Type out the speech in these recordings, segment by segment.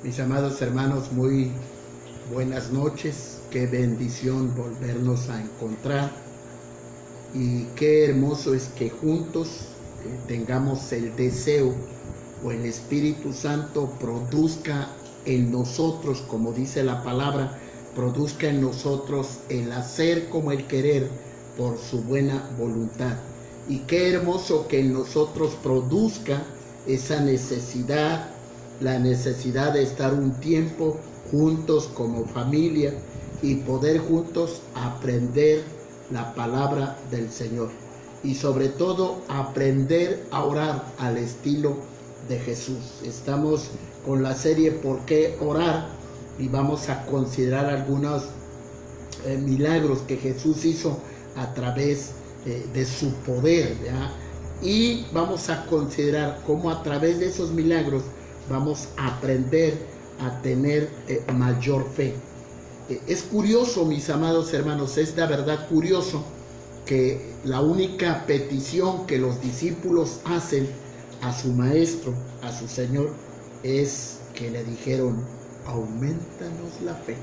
Mis amados hermanos, muy buenas noches. Qué bendición volvernos a encontrar. Y qué hermoso es que juntos tengamos el deseo o el Espíritu Santo produzca en nosotros, como dice la palabra, produzca en nosotros el hacer como el querer por su buena voluntad. Y qué hermoso que en nosotros produzca esa necesidad, la necesidad de estar un tiempo juntos como familia y poder juntos aprender la palabra del Señor. Y sobre todo aprender a orar al estilo de Jesús. Estamos con la serie ¿Por qué orar? Y vamos a considerar algunos milagros que Jesús hizo a través de su poder, ¿verdad? Y vamos a considerar cómo a través de esos milagros vamos a aprender a tener mayor fe. Es curioso, mis amados hermanos, es de verdad curioso que la única petición que los discípulos hacen a su maestro, a su Señor, es que le dijeron: aumentanos la fe.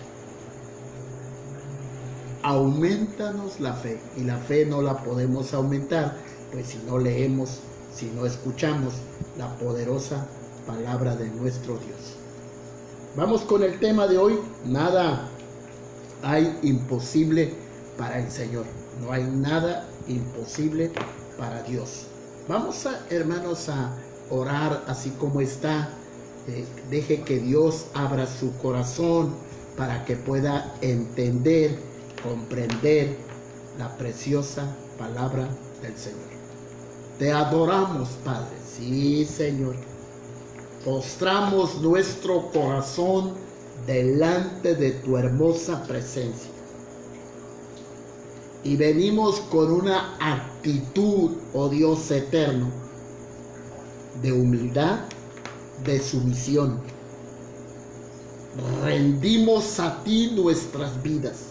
Aumentanos la fe. Y la fe no la podemos aumentar, pues si no leemos, si no escuchamos la poderosa palabra de nuestro Dios. Vamos con el tema de hoy. Nada hay imposible para el Señor. No hay nada imposible para Dios. Vamos, hermanos, a orar así como está. Deje que Dios abra su corazón para que pueda entender, comprender la preciosa palabra del Señor. Te adoramos, Padre. Sí, Señor. Postramos nuestro corazón delante de tu hermosa presencia. Y venimos con una actitud, oh Dios eterno, de humildad, de sumisión. Rendimos a ti nuestras vidas,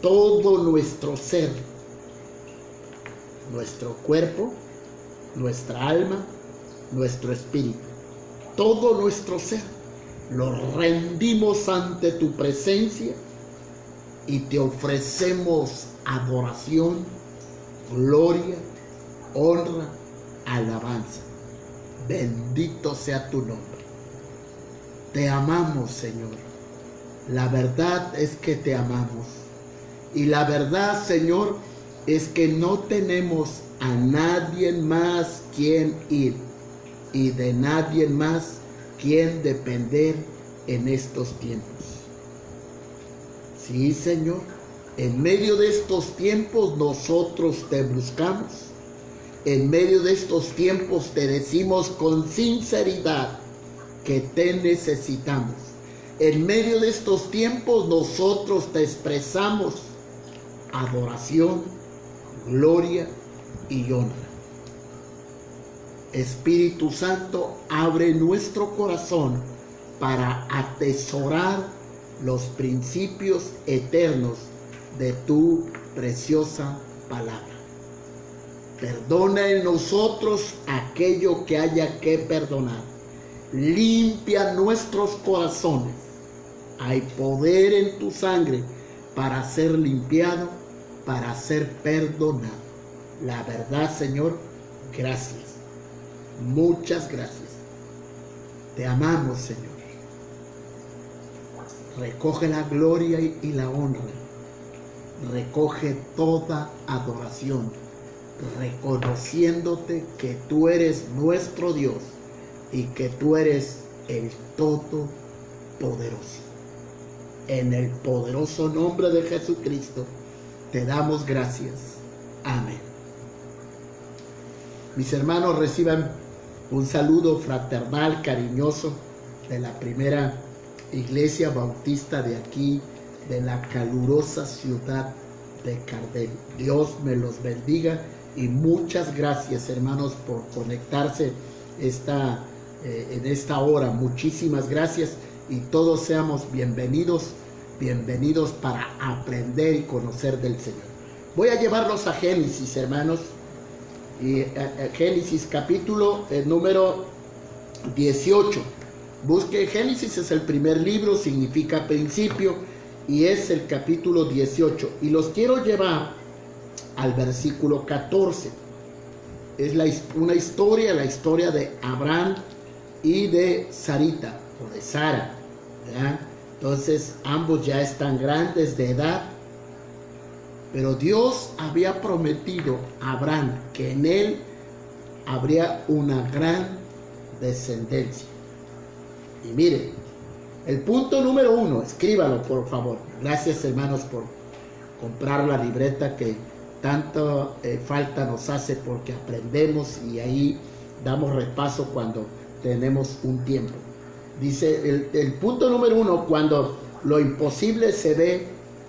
todo nuestro ser, nuestro cuerpo, nuestra alma, nuestro espíritu. Todo nuestro ser lo rendimos ante tu presencia y te ofrecemos adoración, gloria, honra, alabanza. Bendito sea tu nombre. Te amamos, Señor. La verdad es que te amamos. Y la verdad, Señor, es que no tenemos a nadie más quien ir. Y de nadie más quien depender en estos tiempos. Sí, Señor, en medio de estos tiempos nosotros te buscamos. En medio de estos tiempos te decimos con sinceridad que te necesitamos. En medio de estos tiempos nosotros te expresamos adoración, gloria y honra. Espíritu Santo, abre nuestro corazón para atesorar los principios eternos de tu preciosa palabra. Perdona en nosotros aquello que haya que perdonar. Limpia nuestros corazones. Hay poder en tu sangre para ser limpiado, para ser perdonado. La verdad, Señor, gracias. Muchas gracias. Te amamos, Señor. Recoge la gloria y la honra. Recoge toda adoración, reconociéndote que tú eres nuestro Dios y que tú eres el Todopoderoso. En el poderoso nombre de Jesucristo te damos gracias. Amén. Mis hermanos, reciban un saludo fraternal, cariñoso de la primera iglesia bautista de aquí, de la calurosa ciudad de Cardel. Dios me los bendiga y muchas gracias, hermanos, por conectarse en esta hora. Muchísimas gracias y todos seamos bienvenidos para aprender y conocer del Señor. Voy a llevarlos a Génesis, hermanos. Y Génesis capítulo número 18. Busque Génesis, es el primer libro, significa principio, y es el capítulo 18. Y los quiero llevar al versículo 14. Es una historia, la historia de Abraham y de Sarita, o de Sara, ¿verdad? Entonces, ambos ya están grandes de edad, pero Dios había prometido a Abraham que en él habría una gran descendencia. Y mire, el punto número 1, escríbalo por favor. Gracias, hermanos, por comprar la libreta que tanto falta nos hace, porque aprendemos y ahí damos repaso cuando tenemos un tiempo. Dice el punto número 1, cuando lo imposible se ve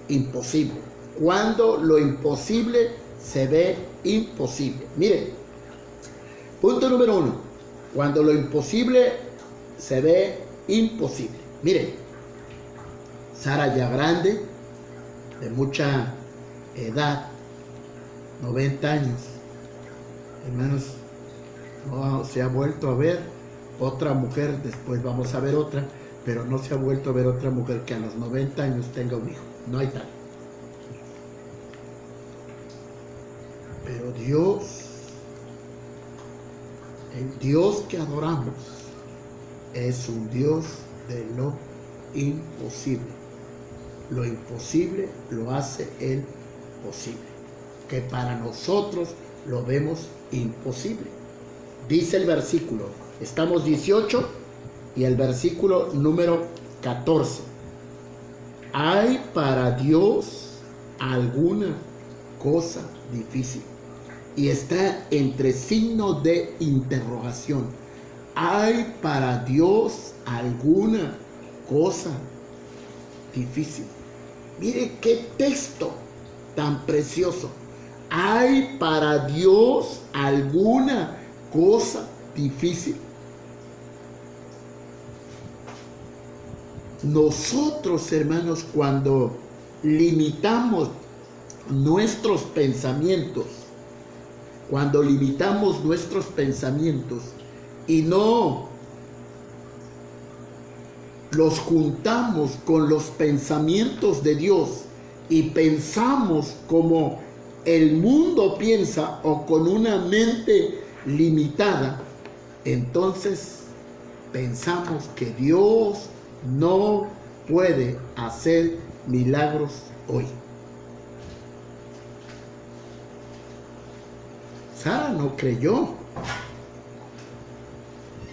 imposible. Cuando lo imposible se ve imposible. Mire, punto número 1, cuando lo imposible se ve imposible. Mire, Sara ya grande, de mucha edad, 90 años. Hermanos, no se ha vuelto a ver otra mujer, después vamos a ver otra, pero no se ha vuelto a ver otra mujer que a los 90 años tenga un hijo. No hay tal. Pero Dios, el Dios que adoramos, es un Dios de lo imposible. Lo imposible lo hace Él posible, que para nosotros lo vemos imposible. Dice el versículo, estamos 18 y el versículo número 14. ¿Hay para Dios alguna cosa difícil? Y está entre signos de interrogación. ¿Hay para Dios alguna cosa difícil? Mire qué texto tan precioso. ¿Hay para Dios alguna cosa difícil? Nosotros, hermanos, cuando limitamos nuestros pensamientos, y no los juntamos con los pensamientos de Dios y pensamos como el mundo piensa o con una mente limitada, entonces pensamos que Dios no puede hacer milagros hoy. Sara no creyó.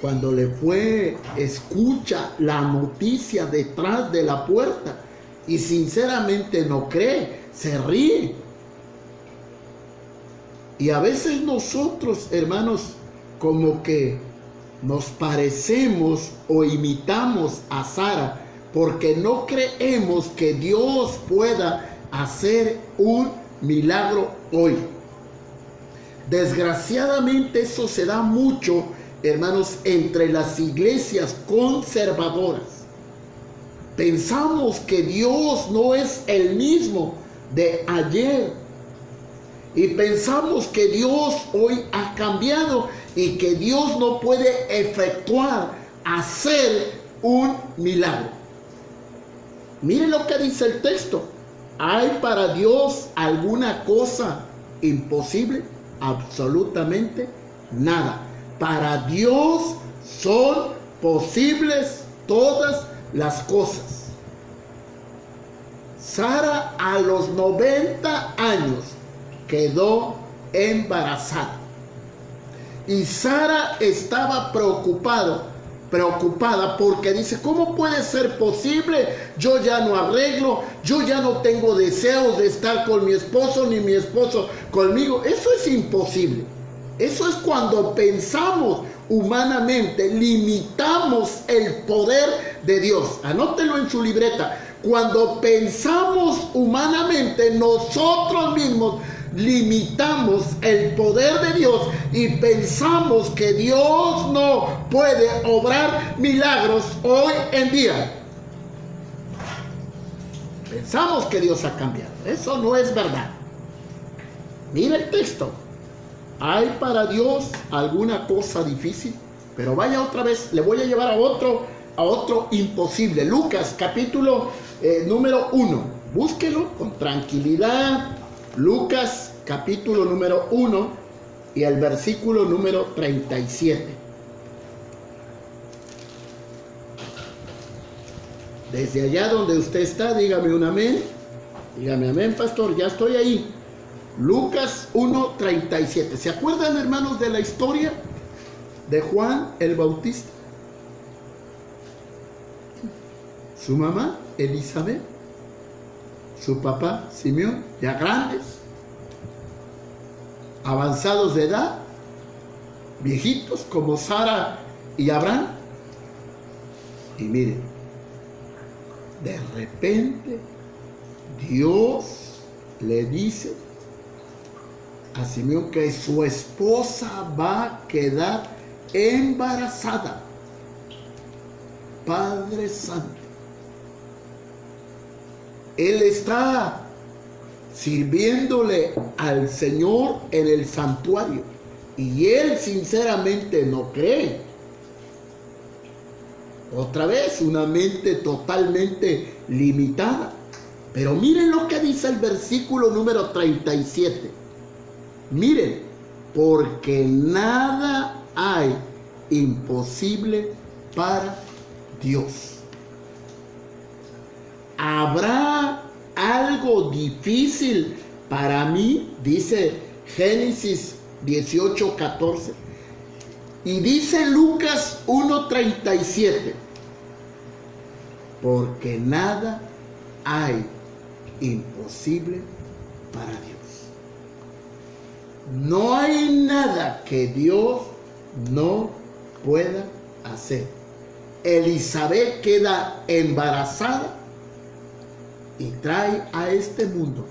Cuando le fue, escucha la noticia detrás de la puerta y sinceramente no cree, se ríe. Y a veces nosotros, hermanos, como que nos parecemos o imitamos a Sara porque no creemos que Dios pueda hacer un milagro hoy. Desgraciadamente eso se da mucho, hermanos, entre las iglesias conservadoras. Pensamos que Dios no es el mismo de ayer. Y pensamos que Dios hoy ha cambiado y que Dios no puede hacer un milagro. Miren lo que dice el texto. ¿Hay para Dios alguna cosa imposible? Absolutamente nada. Para Dios son posibles todas las cosas. Sara a los 90 años quedó embarazada. Y Sara estaba preocupada porque dice, ¿cómo puede ser posible? Yo ya no arreglo, yo ya no tengo deseos de estar con mi esposo, ni mi esposo conmigo. Eso es imposible. Eso es cuando pensamos humanamente, limitamos el poder de Dios. Anótelo en su libreta. Cuando pensamos humanamente, nosotros mismos limitamos el poder de Dios y pensamos que Dios no puede obrar milagros hoy en día. Pensamos que Dios ha cambiado. Eso no es verdad. Mira el texto. ¿Hay para Dios alguna cosa difícil? Pero vaya otra vez, le voy a llevar a otro a otro imposible. Lucas capítulo número 1. Búsquelo con tranquilidad. Lucas capítulo número 1 y el versículo número 37. Desde allá donde usted está, dígame un amén. Dígame amén, pastor, ya estoy ahí. Lucas 1:37. ¿Se acuerdan, hermanos, de la historia de Juan el Bautista? Su mamá, Elizabeth, su papá, Simeón, ya grandes, avanzados de edad, viejitos como Sara y Abraham. Y miren, de repente Dios le dice a Simeón que su esposa va a quedar embarazada. Padre Santo, él está sirviéndole al Señor en el santuario y él sinceramente no cree. Otra vez, una mente totalmente limitada. Pero miren lo que dice el versículo número 37. Miren, porque nada hay imposible para Dios. ¿Habrá algo difícil para mí? Dice Génesis 18:14. Y dice Lucas 1:37. Porque nada hay imposible para Dios. No hay nada que Dios no pueda hacer. Elizabeth queda embarazada y trae a este mundo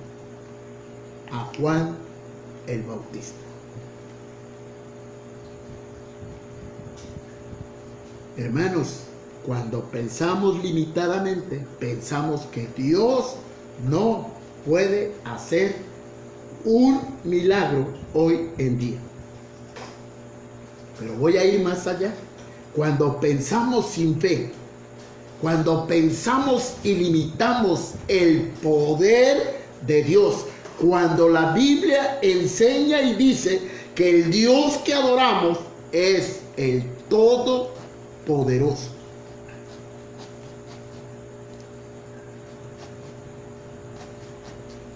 a Juan el Bautista. Hermanos, cuando pensamos limitadamente, pensamos que Dios no puede hacer un milagro hoy en día. Pero voy a ir más allá. Cuando pensamos sin fe, cuando pensamos y limitamos el poder de Dios, cuando la Biblia enseña y dice que el Dios que adoramos es el Todopoderoso.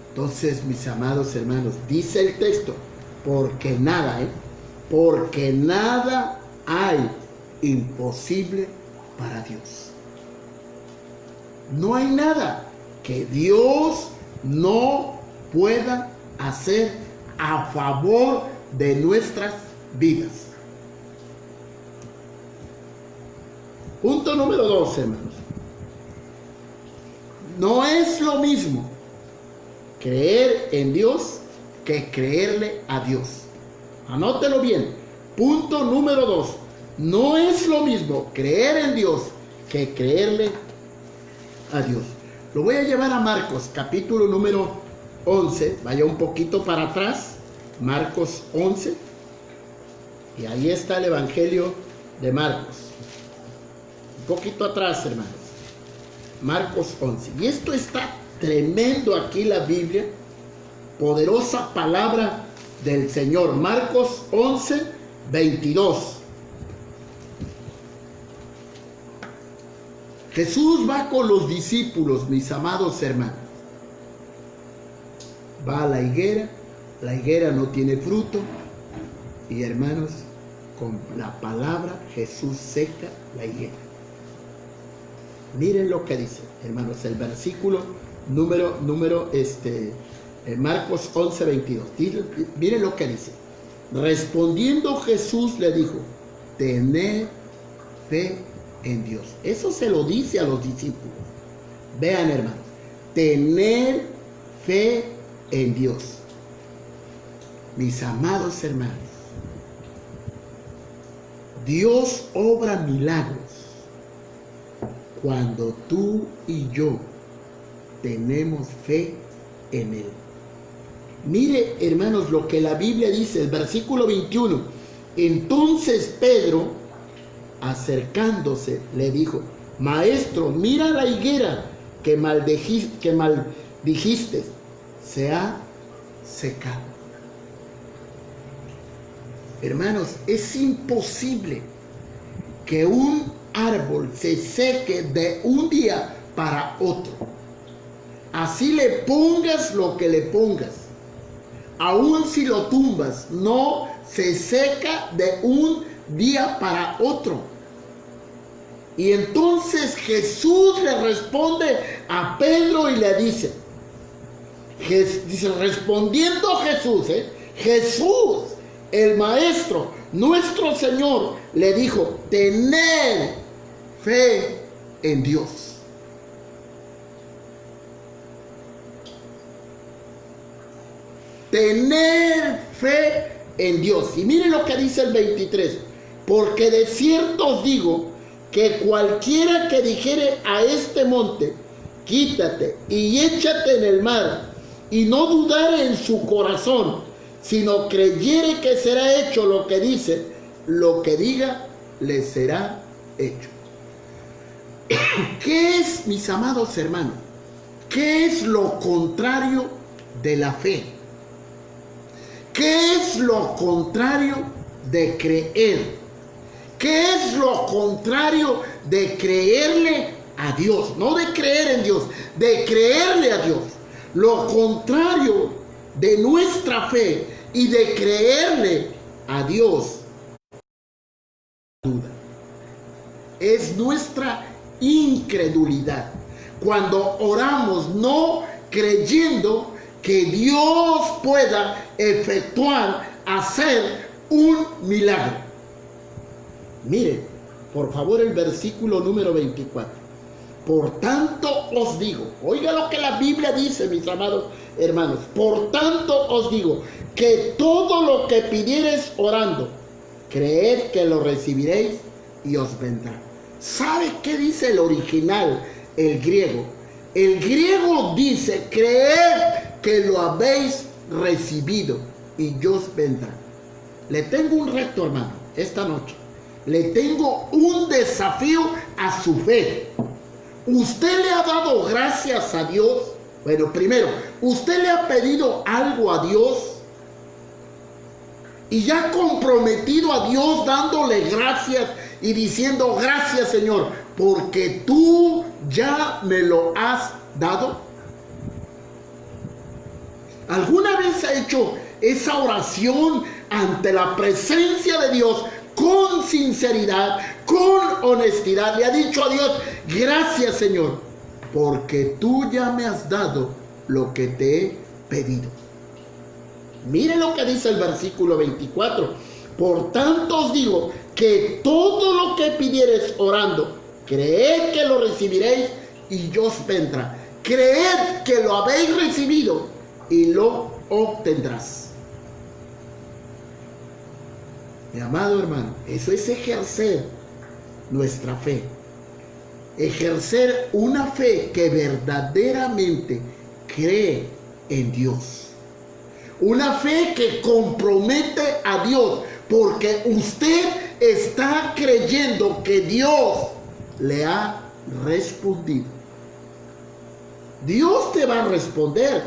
Entonces, mis amados hermanos, dice el texto, porque nada hay imposible para Dios. No hay nada que Dios no pueda hacer a favor de nuestras vidas. Punto número 2, hermanos. No es lo mismo creer en Dios que creerle a Dios. Anótelo bien. Punto número 2. No es lo mismo creer en Dios que creerle a Dios. Lo voy a llevar a Marcos, capítulo número 11. Vaya un poquito para atrás. Marcos 11. Y ahí está el Evangelio de Marcos. Un poquito atrás, hermanos. Marcos 11. Y esto está tremendo aquí, la Biblia. Poderosa palabra del Señor. Marcos 11, 22. Jesús va con los discípulos, mis amados hermanos. Va a la higuera no tiene fruto. Y hermanos, con la palabra Jesús seca la higuera. Miren lo que dice, hermanos, el versículo Marcos 11, 22. Miren lo que dice. Respondiendo Jesús le dijo, tened fe en Dios. Eso se lo dice a los discípulos. Vean, hermanos, tener fe en Dios. Mis amados hermanos, Dios obra milagros cuando tú y yo tenemos fe en Él. Mire, hermanos, lo que la Biblia dice, el versículo 21. Entonces Pedro, acercándose, le dijo, Maestro, mira la higuera que maldijiste, se ha secado. Hermanos, es imposible que un árbol se seque de un día para otro. Así le pongas lo que le pongas, aun si lo tumbas, no se seca de un día para otro. Y entonces Jesús le responde a Pedro y le dice, respondiendo Jesús, Jesús, el Maestro, nuestro Señor, le dijo, tened fe en Dios. Tener fe en Dios. Y miren lo que dice el 23. Porque de cierto os digo que cualquiera que dijere a este monte, quítate y échate en el mar, y no dudare en su corazón, sino creyere que será hecho lo que dice, lo que diga le será hecho. ¿Qué es, mis amados hermanos? ¿Qué es lo contrario de la fe? ¿Qué es lo contrario de creer? ¿Qué es lo contrario de creerle a Dios? No de creer en Dios, de creerle a Dios. Lo contrario de nuestra fe y de creerle a Dios es nuestra incredulidad. Cuando oramos no creyendo que Dios pueda efectuar, hacer un milagro. Mire, por favor, el versículo número 24. Por tanto os digo, oiga lo que la Biblia dice, mis amados hermanos. Por tanto os digo, que todo lo que pidiereis orando, creed que lo recibiréis y os vendrá. ¿Sabe qué dice el original, el griego? El griego dice, creed que lo habéis recibido y os vendrá. Le tengo un reto, hermano, esta noche. Le tengo un desafío a su fe. ¿Usted le ha dado gracias a Dios? Bueno, primero, ¿usted le ha pedido algo a Dios? Y ya comprometido a Dios dándole gracias y diciendo, gracias Señor, porque tú ya me lo has dado. ¿Alguna vez ha hecho esa oración ante la presencia de Dios con sinceridad, con honestidad? Le ha dicho a Dios, gracias Señor, porque tú ya me has dado lo que te he pedido. Mire lo que dice el versículo 24. Por tanto os digo que todo lo que pidiereis orando, creed que lo recibiréis y os vendrá. Creed que lo habéis recibido y lo obtendrás. Mi amado hermano, eso es ejercer nuestra fe. Ejercer una fe que verdaderamente cree en Dios. Una fe que compromete a Dios, porque usted está creyendo que Dios le ha respondido. Dios te va a responder,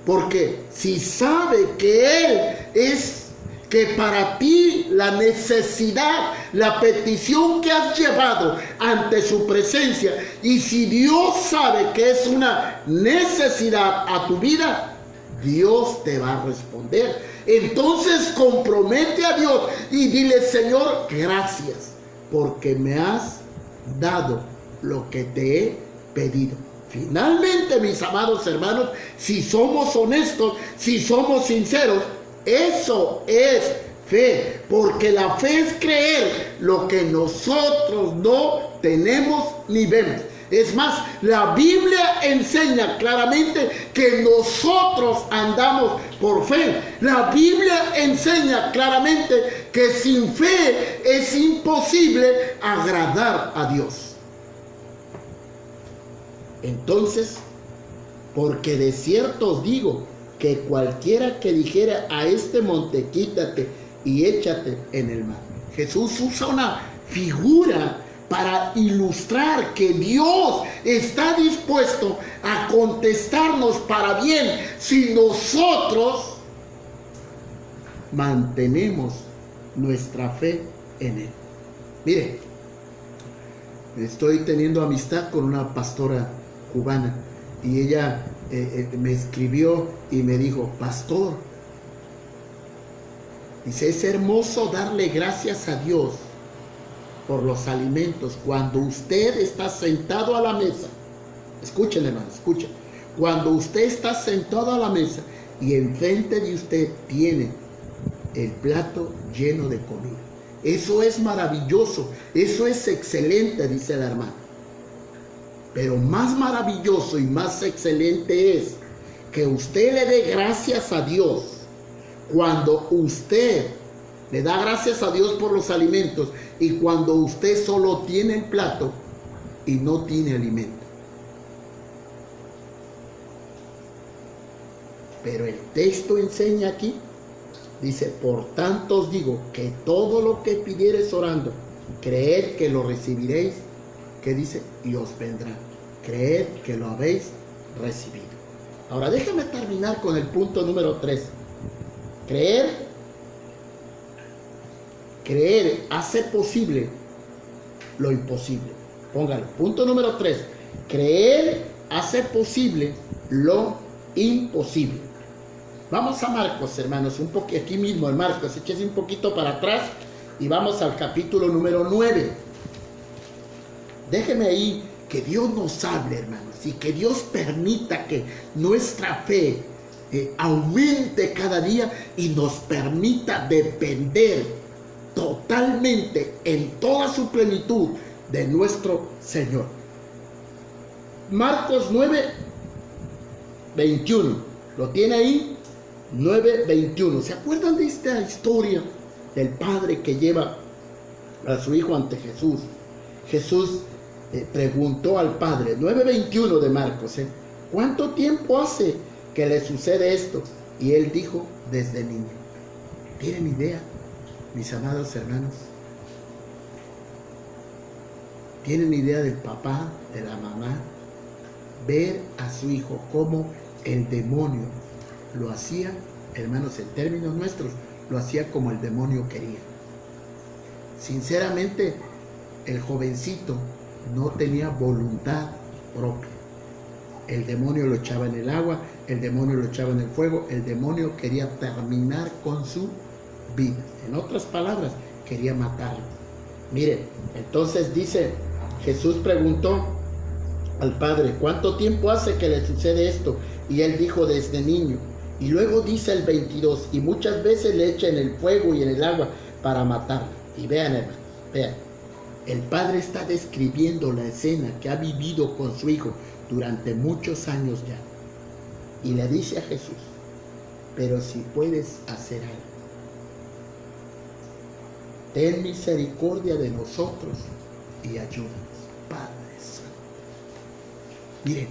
porque si sabe que Él es, que para ti la necesidad, la petición que has llevado ante su presencia, y si Dios sabe que es una necesidad a tu vida, Dios te va a responder. Entonces compromete a Dios y dile, Señor, gracias, porque me has dado lo que te he pedido. Finalmente, mis amados hermanos, si somos honestos, si somos sinceros, eso es fe, porque la fe es creer lo que nosotros no tenemos ni vemos. Es más, la Biblia enseña claramente que nosotros andamos por fe. La Biblia enseña claramente que sin fe es imposible agradar a Dios. Entonces, porque de cierto os digo que cualquiera que dijera a este monte, quítate y échate en el mar. Jesús usa una figura para ilustrar que Dios está dispuesto a contestarnos para bien si nosotros mantenemos nuestra fe en Él. Mire, estoy teniendo amistad con una pastora cubana y ella me escribió y me dijo: pastor, dice, es hermoso darle gracias a Dios por los alimentos cuando usted está sentado a la mesa. Escuchen, hermano, escuchen. Cuando usted está sentado a la mesa y enfrente de usted tiene el plato lleno de comida. Eso es maravilloso, eso es excelente, dice la hermana. Pero más maravilloso y más excelente es que usted le dé gracias a Dios cuando usted le da gracias a Dios por los alimentos y cuando usted solo tiene el plato y no tiene alimento. Pero el texto enseña aquí, dice: por tanto os digo que todo lo que pidiereis orando, creed que lo recibiréis. ¿Qué dice? Y os vendrá. Creed que lo habéis recibido. Ahora déjame terminar con el punto número 3. Creer hace posible lo imposible. Póngalo. Punto número 3. Creer hace posible lo imposible. Vamos a Marcos, hermanos, un poquito aquí mismo en Marcos, échese un poquito para atrás y vamos al capítulo número 9. Déjeme ahí que Dios nos hable, hermanos, y que Dios permita que nuestra fe aumente cada día y nos permita depender totalmente en toda su plenitud de nuestro Señor. Marcos 9, 21. ¿Lo tiene ahí? 9:21. ¿Se acuerdan de esta historia del padre que lleva a su hijo ante Jesús? Jesús preguntó al padre, 9:21 de Marcos, ¿cuánto tiempo hace que le sucede esto? Y él dijo: desde niño. ¿Tienen idea, mis amados hermanos? ¿Tienen idea del papá, de la mamá? Ver a su hijo cómo el demonio lo hacía, hermanos, en términos nuestros, lo hacía como el demonio quería. Sinceramente, el jovencito no tenía voluntad propia. El demonio lo echaba en el agua, el demonio lo echaba en el fuego, el demonio quería terminar con su vida. En otras palabras, quería matarlo. Miren, entonces dice, Jesús preguntó al padre: ¿cuánto tiempo hace que le sucede esto? Y él dijo: desde niño. Y luego dice el 22, y muchas veces le echa en el fuego y en el agua para matarlo. Y vean, hermanos, vean, el padre está describiendo la escena que ha vivido con su hijo durante muchos años ya. Y le dice a Jesús: pero si puedes hacer algo, ten misericordia de nosotros y ayúdanos, Padre Santo. Miren,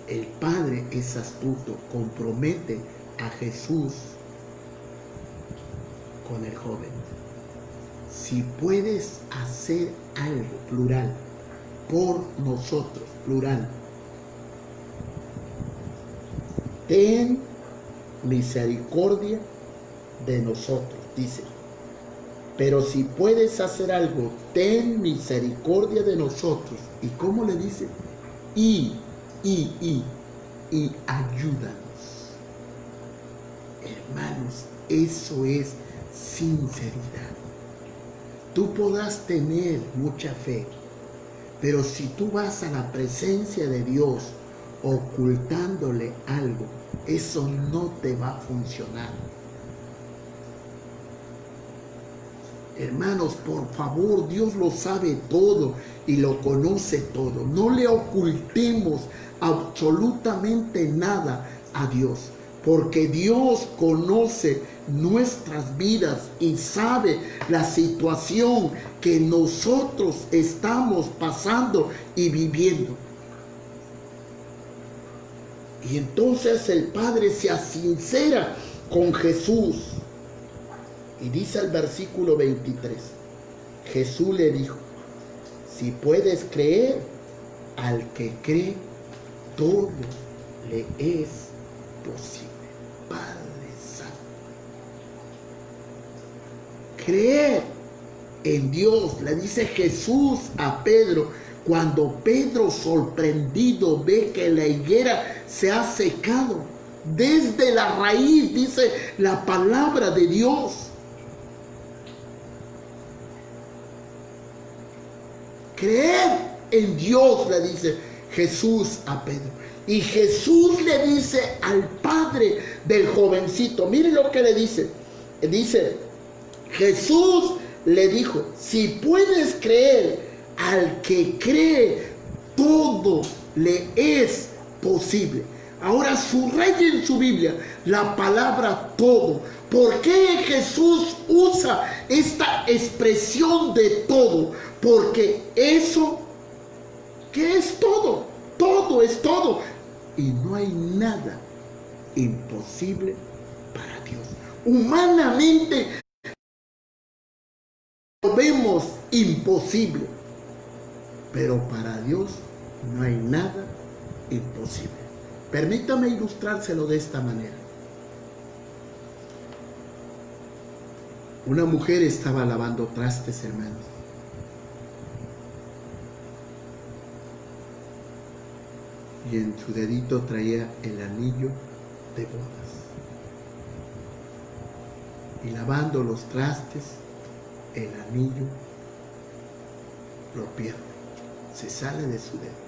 el Padre es astuto, compromete a Jesús con el joven. Si puedes hacer algo, plural, por nosotros, plural, ten misericordia de nosotros, dice. Pero si puedes hacer algo, ten misericordia de nosotros. ¿Y cómo le dice? Y ayúdanos. Hermanos, eso es sinceridad. Tú podrás tener mucha fe, pero si tú vas a la presencia de Dios ocultándole algo, eso no te va a funcionar. Hermanos, por favor, Dios lo sabe todo y lo conoce todo. No le ocultemos absolutamente nada a Dios, porque Dios conoce nuestras vidas y sabe la situación que nosotros estamos pasando y viviendo. Y entonces el Padre se sincera con Jesús. Y dice el versículo 23, Jesús le dijo: si puedes creer, al que cree, todo le es posible. Padre Santo. Creer en Dios, le dice Jesús a Pedro, cuando Pedro sorprendido ve que la higuera se ha secado desde la raíz, dice la palabra de Dios. Creer en Dios, le dice Jesús a Pedro. Y Jesús le dice al padre del jovencito, mire lo que le dice. Dice, Jesús le dijo, si puedes creer, al que cree, todo le es posible. Ahora subraye en su Biblia la palabra todo. ¿Por qué Jesús usa esta expresión de todo? Porque eso, ¿qué es todo? Todo es todo. Y no hay nada imposible para Dios. Humanamente lo vemos imposible, pero para Dios no hay nada imposible. Permítame ilustrárselo de esta manera. Una mujer estaba lavando trastes, hermanos. Y en su dedito traía el anillo de bodas. Y lavando los trastes, el anillo lo pierde. Se sale de su dedo.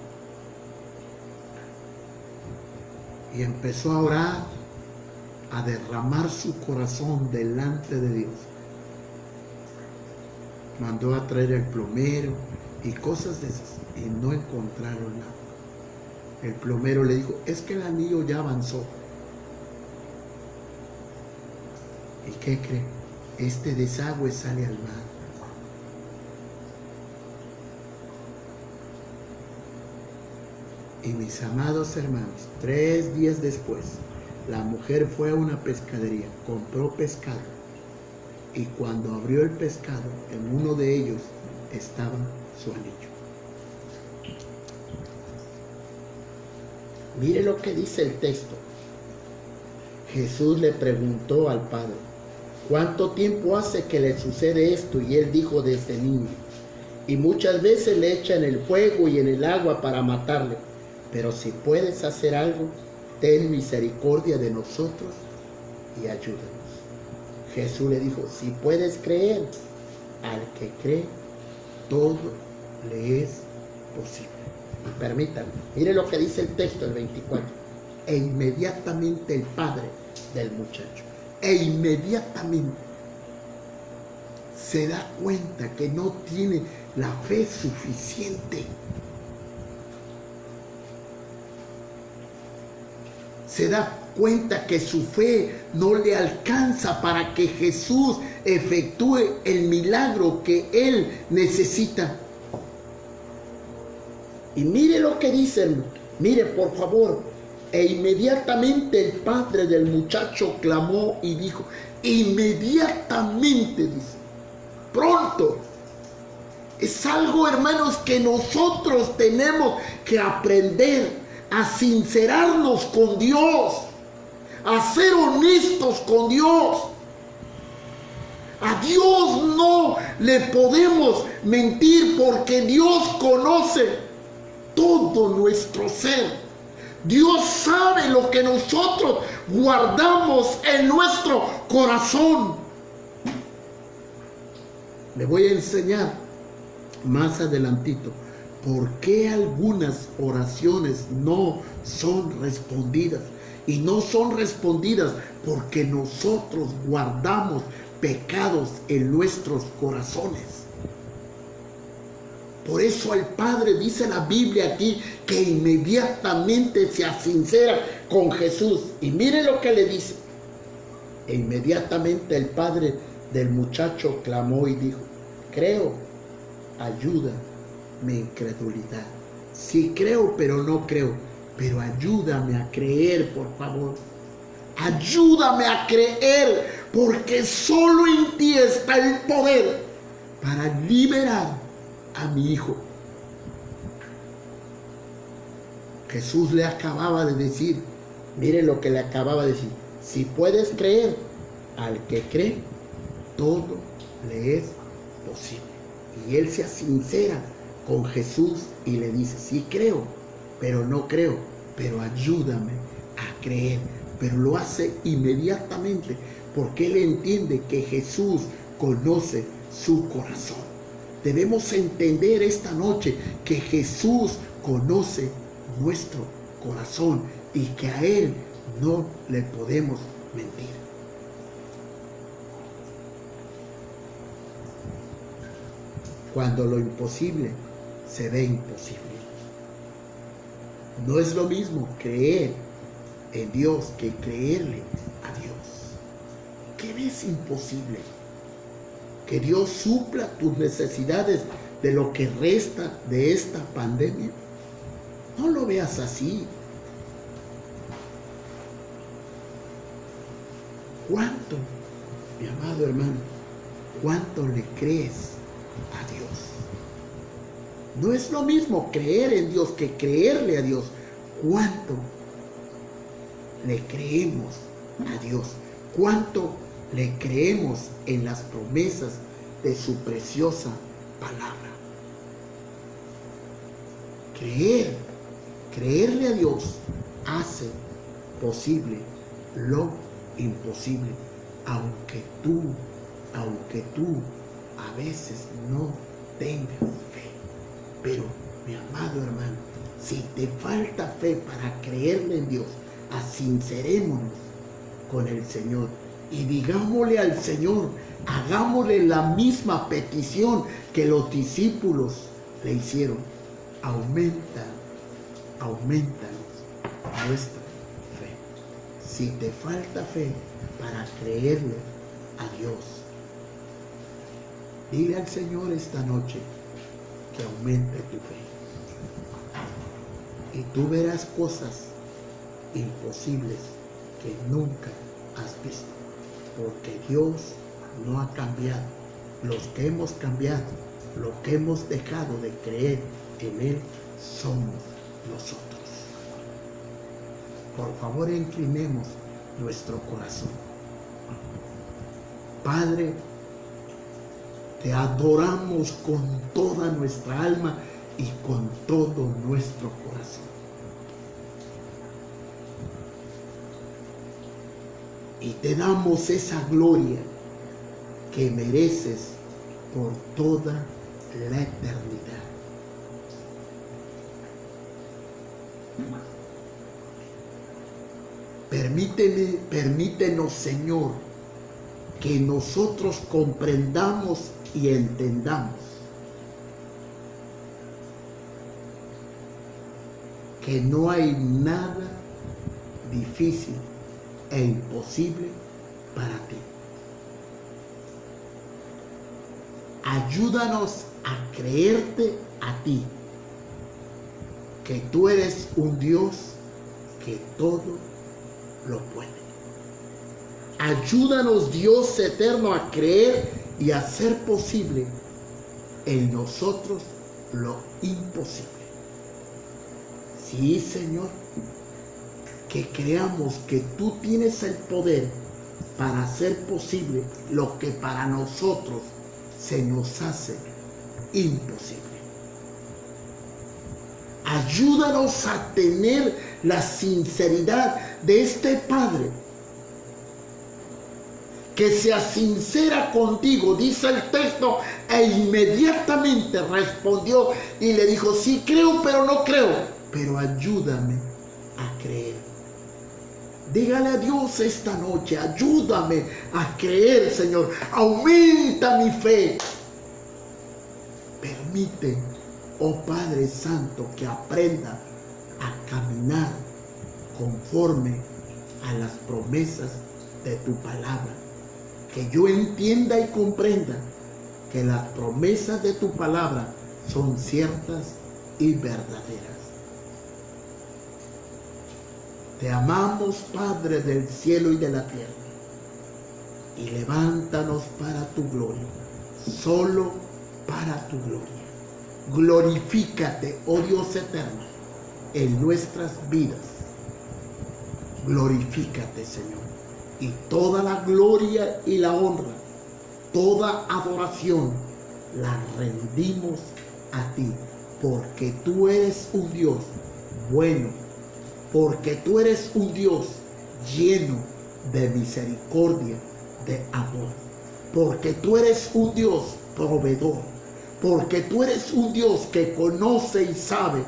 Y empezó a orar, a derramar su corazón delante de Dios. Mandó a traer el plomero y cosas de esas, y no encontraron nada. El plomero le dijo, es que el anillo ya avanzó. ¿Y qué cree? Este desagüe sale al mar. Y mis amados hermanos, 3 días después, la mujer fue a una pescadería, compró pescado, y cuando abrió el pescado, en uno de ellos estaba su anillo. Mire lo que dice el texto. Jesús le preguntó al padre, ¿cuánto tiempo hace que le sucede esto? Y él dijo, desde niño. Y muchas veces le echan el fuego y en el agua para matarle. Pero si puedes hacer algo, ten misericordia de nosotros y ayúdanos. Jesús le dijo, si puedes creer, al que cree, todo le es posible. Y permítanme, mire lo que dice el texto, el 24. E inmediatamente el padre del muchacho, se da cuenta que no tiene la fe suficiente. Se da cuenta que su fe no le alcanza para que Jesús efectúe el milagro que él necesita. Y mire lo que dicen, mire por favor. E inmediatamente el padre del muchacho clamó y dijo, inmediatamente, dice, pronto. Es algo, hermanos, que nosotros tenemos que aprender a sincerarnos con Dios, a ser honestos con Dios. A Dios no le podemos mentir porque Dios conoce todo nuestro ser. Dios sabe lo que nosotros guardamos en nuestro corazón. Le voy a enseñar más adelantito por qué algunas oraciones no son respondidas. Y no son respondidas porque nosotros guardamos pecados en nuestros corazones. Por eso el Padre, dice la Biblia aquí, que inmediatamente se sincera con Jesús. Y mire lo que le dice. E inmediatamente el padre del muchacho clamó y dijo, creo, ayuda mi incredulidad. Sí creo, pero no creo. Pero ayúdame a creer, por favor. Ayúdame a creer, porque solo en ti está el poder para liberar a mi hijo. Jesús le acababa de decir, mire lo que le acababa de decir, si puedes creer, al que cree, todo le es posible. Y él se sincera con Jesús y le dice, sí creo, pero no creo, pero ayúdame a creer. Pero lo hace inmediatamente porque él entiende que Jesús conoce su corazón. Debemos entender esta noche que Jesús conoce nuestro corazón y que a él no le podemos mentir. Cuando lo imposible se ve imposible. No es lo mismo creer en Dios que creerle a Dios. ¿Qué ves imposible? Que Dios supla tus necesidades de lo que resta de esta pandemia. No lo veas así. ¿Cuánto, mi amado hermano, cuánto le crees a Dios? No es lo mismo creer en Dios que creerle a Dios. ¿Cuánto le creemos a Dios? ¿Cuánto le creemos en las promesas de su preciosa palabra? Creerle a Dios hace posible lo imposible, aunque tú a veces no tengas fe. Pero, mi amado hermano, si te falta fe para creerle en Dios, asincerémonos con el Señor y digámosle al Señor, hagámosle la misma petición que los discípulos le hicieron. Aumentanos nuestra fe. Si te falta fe para creerle a Dios, dile al Señor esta noche que aumente tu fe. Y tú verás cosas imposibles que nunca has visto. Porque Dios no ha cambiado. Los que hemos cambiado, lo que hemos dejado de creer en Él, somos nosotros. Por favor, inclinemos nuestro corazón. Padre, te adoramos con toda nuestra alma y con todo nuestro corazón. Y te damos esa gloria que mereces por toda la eternidad. Permítenos, Señor, que nosotros comprendamos y entendamos que no hay nada difícil e imposible para ti. Ayúdanos a creerte a ti, que tú eres un Dios que todo lo puede. Ayúdanos, Dios eterno, a creer y a hacer posible en nosotros lo imposible. Sí, Señor, que creamos que tú tienes el poder para hacer posible lo que para nosotros se nos hace imposible. Ayúdanos a tener la sinceridad de este Padre que se sincera contigo, dice el texto, e inmediatamente respondió y le dijo, sí creo, pero no creo, pero ayúdame a creer. Dígale a Dios esta noche, ayúdame a creer, Señor, aumenta mi fe. Permite, oh Padre Santo, que aprenda a caminar conforme a las promesas de tu palabra. Que yo entienda y comprenda que las promesas de tu palabra son ciertas y verdaderas. Te amamos, Padre del cielo y de la tierra, y levántanos para tu gloria, solo para tu gloria. Glorifícate, oh Dios eterno, en nuestras vidas. Glorifícate, Señor. Y toda la gloria y la honra, toda adoración, la rendimos a ti, porque tú eres un Dios bueno, porque tú eres un Dios lleno de misericordia, de amor, porque tú eres un Dios proveedor, porque tú eres un Dios que conoce y sabe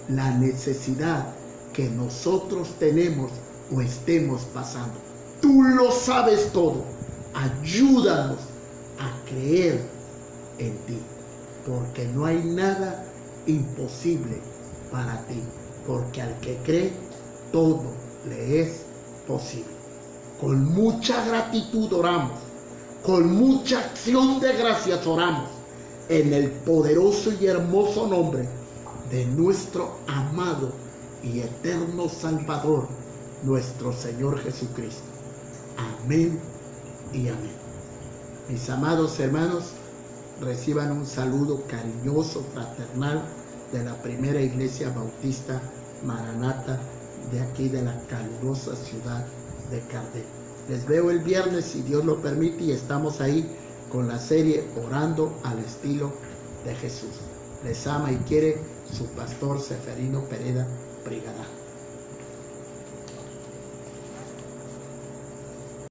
la necesidad que nosotros tenemos o estemos pasando. Tú lo sabes todo. Ayúdanos a creer en ti, porque no hay nada imposible para ti, porque al que cree todo le es posible. Con mucha gratitud oramos, con mucha acción de gracias oramos, en el poderoso y hermoso nombre de nuestro amado y eterno Salvador, nuestro Señor Jesucristo. Amén y amén. Mis amados hermanos, reciban un saludo cariñoso, fraternal, de la primera iglesia bautista Maranata de aquí de la calurosa ciudad de Cardel. Les veo el viernes, si Dios lo permite, y estamos ahí con la serie Orando al estilo de Jesús. Les ama y quiere su pastor Seferino Pereda Brigadá.